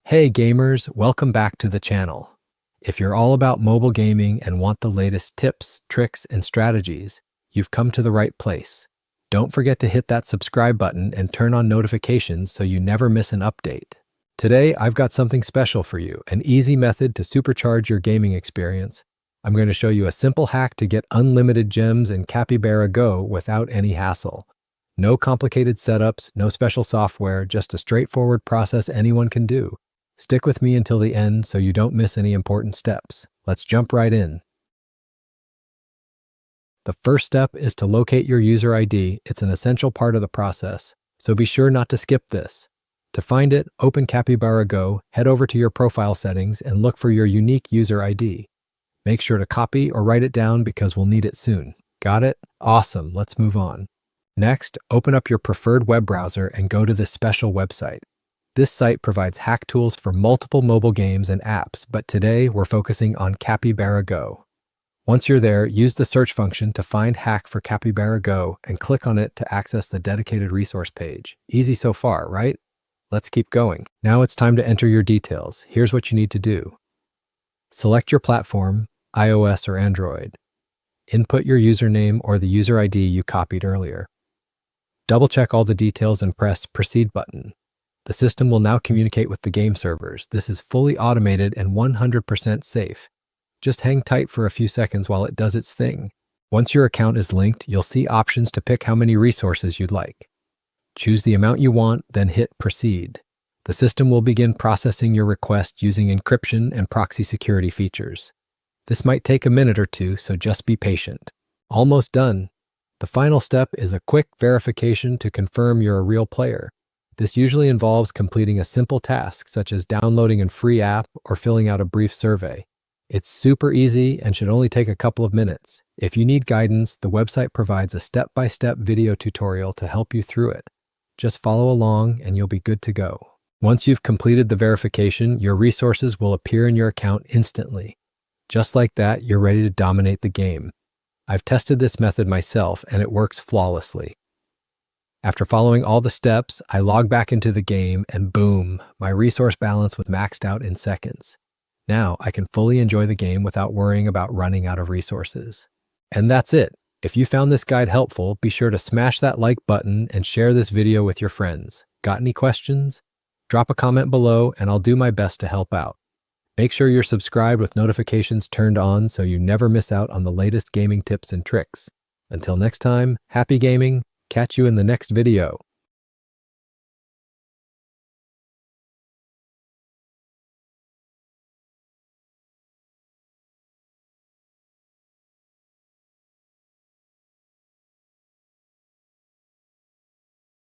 Hey gamers, welcome back to the channel. If you're all about mobile gaming and want the latest tips, tricks, and strategies, you've come to the right place. Don't forget to hit that subscribe button and turn on notifications so you never miss an update. Today, I've got something special for you, an easy method to supercharge your gaming experience. I'm going to show you a simple hack to get unlimited gems in Capybara Go without any hassle. No complicated setups, no special software, just a straightforward process anyone can do. Stick with me until the end so you don't miss any important steps. Let's jump right in. The first step is to locate your user ID. It's an essential part of the process, so be sure not to skip this. To find it, open Capybara Go, head over to your profile settings, and look for your unique user ID. Make sure to copy or write it down because we'll need it soon. Got it? Awesome, let's move on. Next, open up your preferred web browser and go to this special website. This site provides hack tools for multiple mobile games and apps, but today we're focusing on Capybara Go. Once you're there, use the search function to find hack for Capybara Go and click on it to access the dedicated resource page. Easy so far, right? Let's keep going. Now it's time to enter your details. Here's what you need to do. Select your platform, iOS or Android. Input your username or the user ID you copied earlier. Double-check all the details and press Proceed button. The system will now communicate with the game servers. This is fully automated and 100% safe. Just hang tight for a few seconds while it does its thing. Once your account is linked, you'll see options to pick how many resources you'd like. Choose the amount you want, then hit Proceed. The system will begin processing your request using encryption and proxy security features. This might take a minute or two, so just be patient. Almost done. The final step is a quick verification to confirm you're a real player. This usually involves completing a simple task, such as downloading a free app or filling out a brief survey. It's super easy and should only take a couple of minutes. If you need guidance, the website provides a step-by-step video tutorial to help you through it. Just follow along and you'll be good to go. Once you've completed the verification, your resources will appear in your account instantly. Just like that, you're ready to dominate the game. I've tested this method myself and it works flawlessly. After following all the steps, I log back into the game and boom, my resource balance was maxed out in seconds. Now I can fully enjoy the game without worrying about running out of resources. And that's it. If you found this guide helpful, be sure to smash that like button and share this video with your friends. Got any questions? Drop a comment below and I'll do my best to help out. Make sure you're subscribed with notifications turned on so you never miss out on the latest gaming tips and tricks. Until next time, happy gaming. Catch you in the next video.